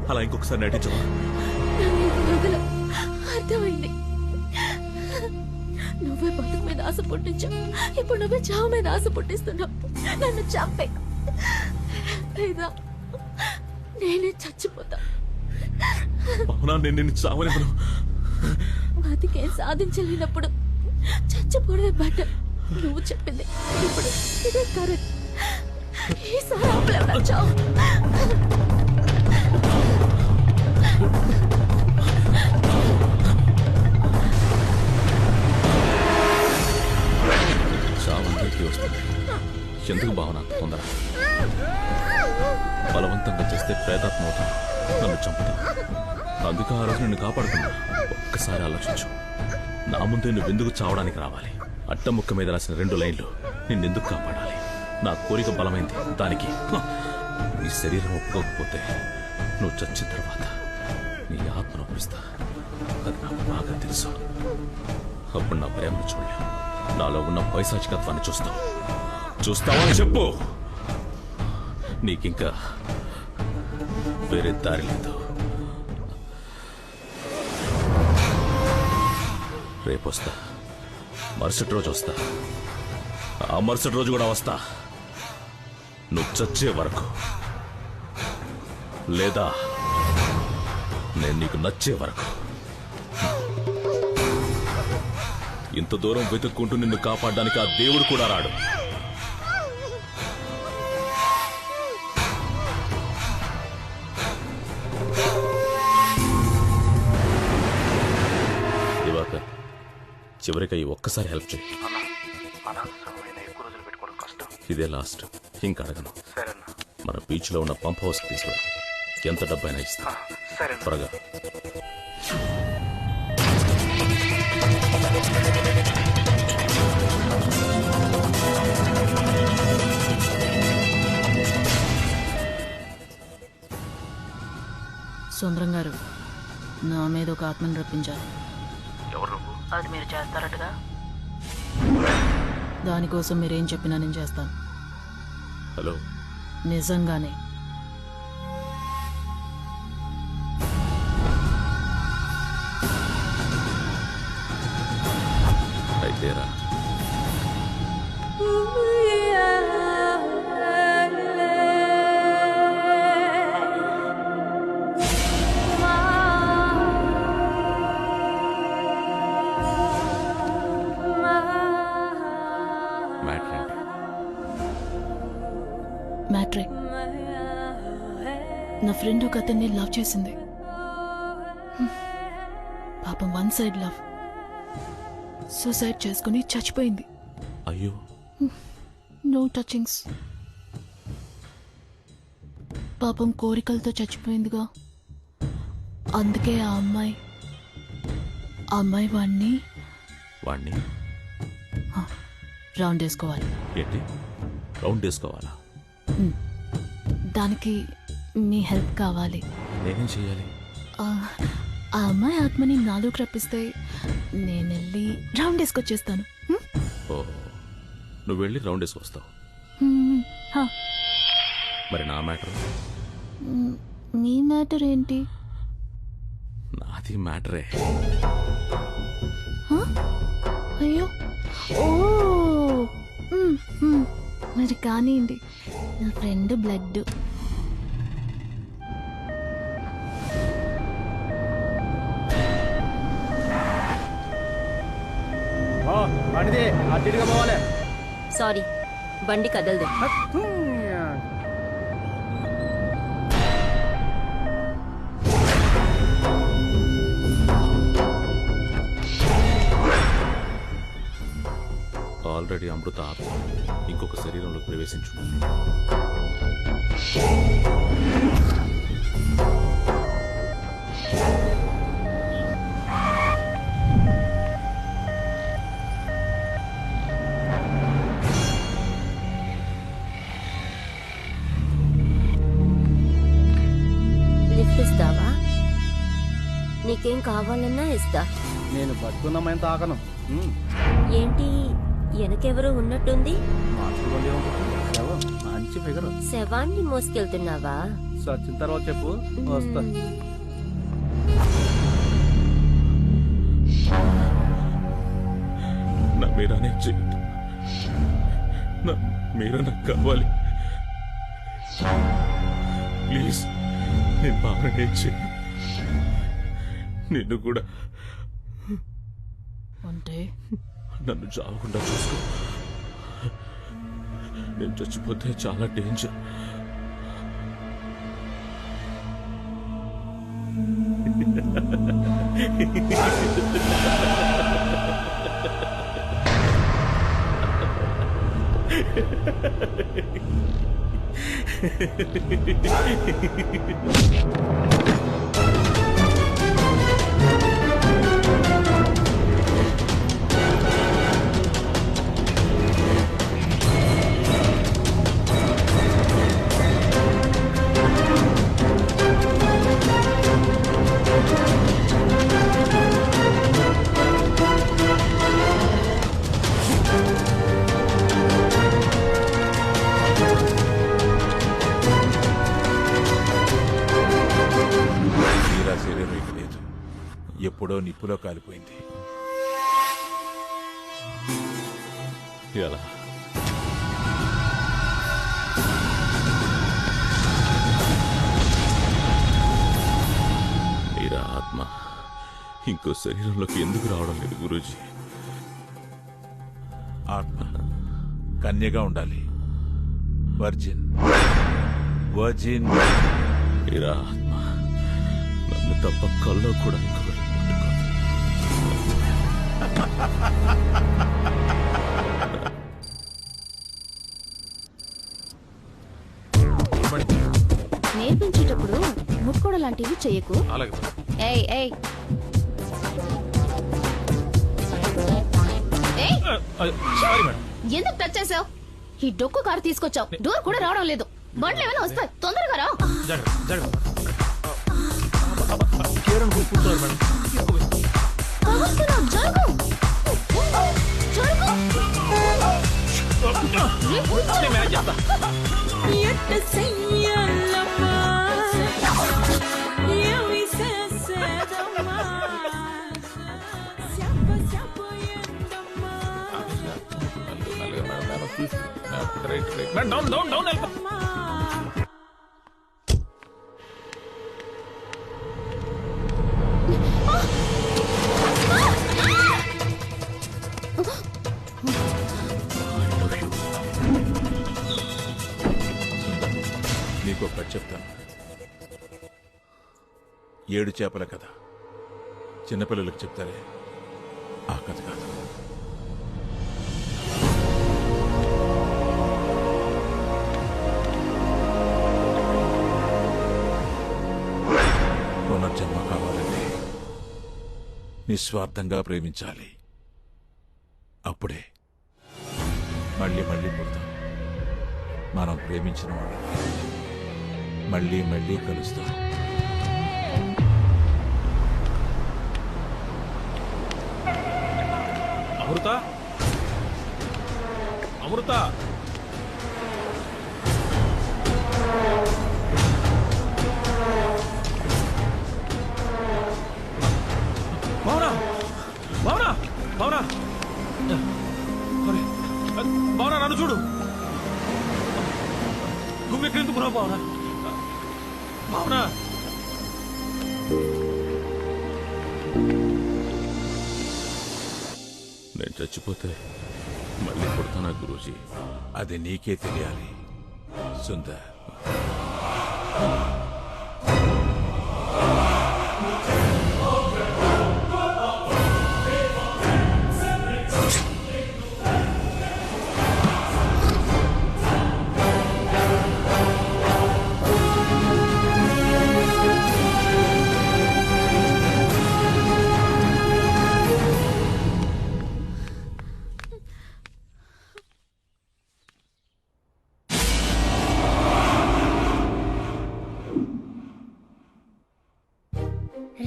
అలా ఇంకొకసారి నటించవా? అర్థమైంది. నువ్వే బతుకు మీద ఆశ పుట్టించావు, ఇప్పుడు నువ్వే చావు మీద ఆశ పుట్టిస్తున్నావు. నన్ను చంపే లేదా నేనే చచ్చిపోతా. నేను నిన్ను చావనివ్వను. బతికేం సాధించలేనప్పుడు చచ్చిపోవడమే బెటర్. నువ్వు చెప్పింది ఇప్పుడు ఇదే కరెక్ట్. ఈసారి ఆపలేవు చావు. చావందరికీ వస్తుంది. ఎందుకు భావన అంత తొందర? బలవంతంగా చేస్తే ప్రేతాత్మ అవుతాను, నన్ను చంపుతాను. అందుకే ఆ రోజు నిన్ను కాపాడుతున్నా. ఒక్కసారి ఆలోచించు. నా ముందే నువ్వెందుకు చావడానికి రావాలి? అట్టముక్క మీద రాసిన 2 లైన్లు నిన్నెందుకు కాపాడాలి? నా కోరిక బలమైంది. దానికి నీ శరీరం ఒప్పుకోకపోతే నువ్వు చచ్చిన తర్వాత నీ ఆత్మను ఒప్పిస్తా. అది నాకు బాగా తెలుసు. అప్పుడు నా ప్రేమను చూడలేవు. నాలో ఉన్న పైశాచికత్వాన్ని చూస్తావా అని చెప్పు. నీకింకా వేరే దారి లేదు. రేపు వస్తా, మరుసటి రోజు వస్తా, ఆ మరుసటి రోజు కూడా వస్తా. నువ్వు చచ్చే వరకు, లేదా నేను నీకు నచ్చే వరకు. ఇంత దూరం వెతుక్కుంటూ నిన్ను కాపాడడానికి ఆ దేవుడు కూడా రాడు. దివాకర్, చివరికి ఒక్కసారి హెల్ప్ చేయి. ఇదే లాస్ట్, ఇంక అడగను. మన బీచ్ లో ఉన్న పంప్ హౌస్ తీసుకురా. ఎంత డబ్బైనా ఇస్తా. త్వరగా. సుందరం గారు, నా మీద ఒక ఆత్మను రప్పించారు. ఎవరు? అది మీరు చేస్తారటగా. దానికోసం మీరేం చెప్పినా నేను చేస్తాను. హలో, నిజంగానే. అయితేరా. మ్యాట్రే, నా ఫ్రెండ్ ఒక అతన్ని లవ్ చేసింది. పాపం వన్ సైడ్ లవ్. సూసైడ్ చేసుకుని చచ్చిపోయింది. అయ్యో. No touchings. పాపం కోరికలతో చచ్చిపోయిందిగా. అందుకే ఆ అమ్మాయి వాణ్ణి రౌండ్ వేసుకోవాలి. ఏంటి రౌండ్ వేసుకోవాలా? దానికి మీ హెల్ప్ కావాలి. నేనేం చేయాలి? ఆ అమ్మాయి ఆత్మని నాలోకి రప్పిస్తే నేను వెళ్ళి రౌండ్ వేసుకొచ్చేస్తాను. ఓ, నువ్వు వెళ్ళి రౌండ్ వేసుకొస్తావు. మరి నా మ్యాటర్? మీ మ్యాటర్ ఏంటి? నాది మ్యాటరే. అయ్యో, ఓ, మరి కానివ్వండి. నా ఫ్రెండ్ బ్లడ్. సారీ, బండి కదలదు. ఆల్రెడీ అమృత ఆత్మ ఇంకొక శరీరంలోకి ప్రవేశించు. లిఫ్ట్ ఇస్తావా? నీకేం కావాలన్నా ఇస్తా. నేను బతుకున్నామని తాకను. ఏంటి వెనకెవరో ఉన్నట్టుంది? మంచి ఫిగర్. శవాన్ని మోసుకెళ్తున్నావా? సచిన తర్వాత చెప్పు, వస్తా. నా మీరానే చేయండి. నా మీరా నాకు కావాలి. ప్లీజ్, నేను బాగానే చేయి. నిన్ను కూడా అంటే నన్ను చావకుండా చూసుకో. నేను చచ్చిపోతే చాలా డేంజర్. ఎప్పుడో నిప్పులో కాలిపోయింది. ఎలా? మీరా ఆత్మ ఇంకో శరీరంలోకి ఎందుకు రావడం లేదు గురూజీ? ఆత్మ కన్యగా ఉండాలి. Virgin virgin. మీరా ఆత్మ నన్ను తప్ప కల్లో కూడా ఇంకొకటి ముట్టుకోదు. నేర్పించేటప్పుడు ముట్టుకోవడం లాంటివి చెయ్యకు. ఏయ్ ఏయ్ ఏయ్, ఎందుకు టచ్ చేసావు? ఈ డొక్కు కారు తీసుకొచ్చావు, డోర్ కూడా రావడం లేదు. బండ్లు ఏమైనా వస్తాయి, తొందరగా రా. పగులుతున్నావు, జరుగు. నీకు కథ చెప్తాను. 7 చేపల కథ. చిన్నపిల్లలకు చెప్తారే ఆ కథ కాదు. పునర్జన్మ కావాలంటే నిస్వార్థంగా ప్రేమించాలి. అప్పుడే మళ్ళీ మళ్ళీ పుడతాం. మనం ప్రేమించిన వాళ్ళని మళ్ళీ మళ్ళీ కలుస్తాం. అమృత, అమృత, భావనా, భావనా, భావనా, భావనా, నన్ను చూడు. నువ్వు ఎక్కడెందుకు రావు భావనా? భావనా, నేను చచ్చిపోతే మళ్ళీ పుడతానా గురూజీ? అది నీకే తెలియాలి సుందర్.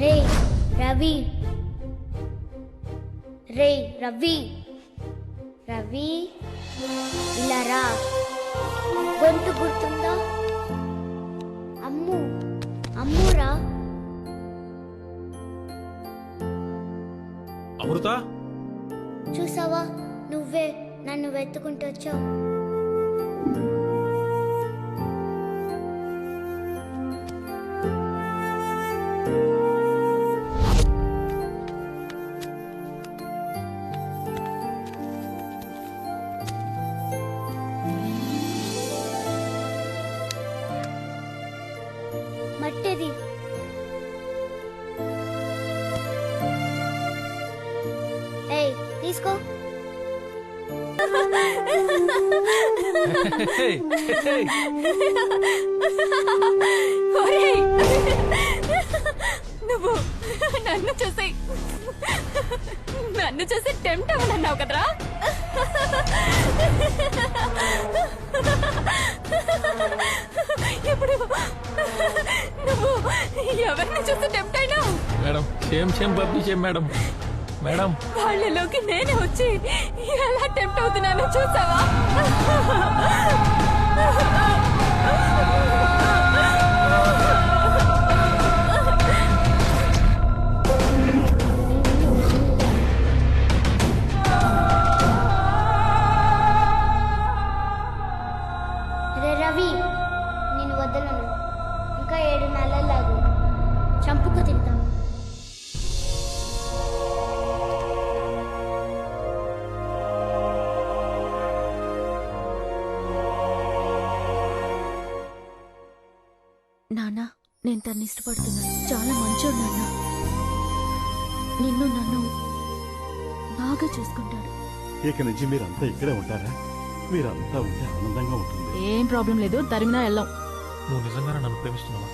రే రవి, రే రవి, రవి ఇలా రా. గొంతు గుర్తుందా? అమ్ము అమ్మురా. అమృత చూసావా, నువ్వే నన్ను వెతుకుంటూ వచ్చావు. మట్టిది. ఏయ్, తీసుకో. ఒరేయ్, నువ్వు నన్ను చూసి టెంప్ట్ అవ్వనన్నావు కదరా? ఇప్పుడు నువ్వు ఎవరిని చూసి టెంప్ట్ అయినావు? మేడం క్షేమ్ పంపించేం మేడం. మేడం వాళ్ళలోకి నేనే వచ్చి ఎలా టెంప్ట్ అవుతున్నానో చూసావా? రే రవి, నేను వదలను. ఇంకా 7 నెలలాగు చంపుకు తింటావు. నాన్న, నేను తన్ని ఇష్టపడుతున్నాను. చాలా మంచోడు నాన్న. నిన్ను నన్ను బాగా చూసుకుంటాడు. ఇక నుంచి మీరంతా ఇక్కడే ఉంటారా? మీరంతా ఉంటే ఆనందంగా ఉంటుంది. ఏం ప్రాబ్లం లేదు, తరిమినా వెళ్ళాం. నువ్వు నిజంగా నన్ను ప్రేమిస్తున్నావా?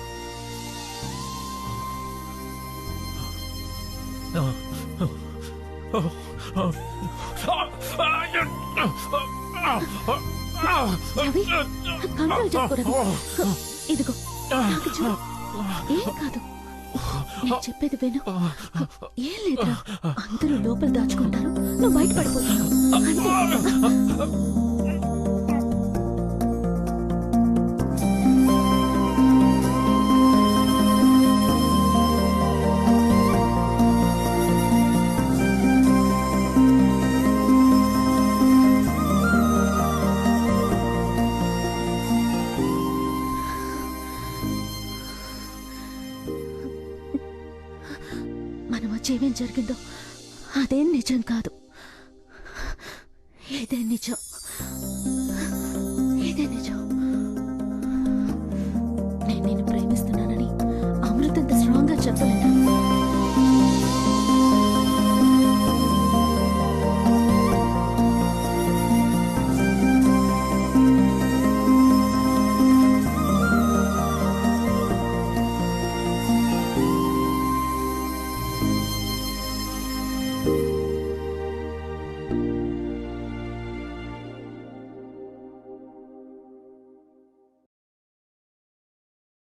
రవి, కంట్రోల్ చేసుకో రవి. ఇదిగో నాకు చూడు. ఏం కాదు, నేను చెప్పేది విను. ఏం లేదురా, అందరూ లోపల దాచుకుంటారు, నువ్వు బయట పడిపోతున్నావు అంతే. మన మధ్య ఏమేం జరిగిందో అదేం నిజం కాదు, ఇదే నిజం.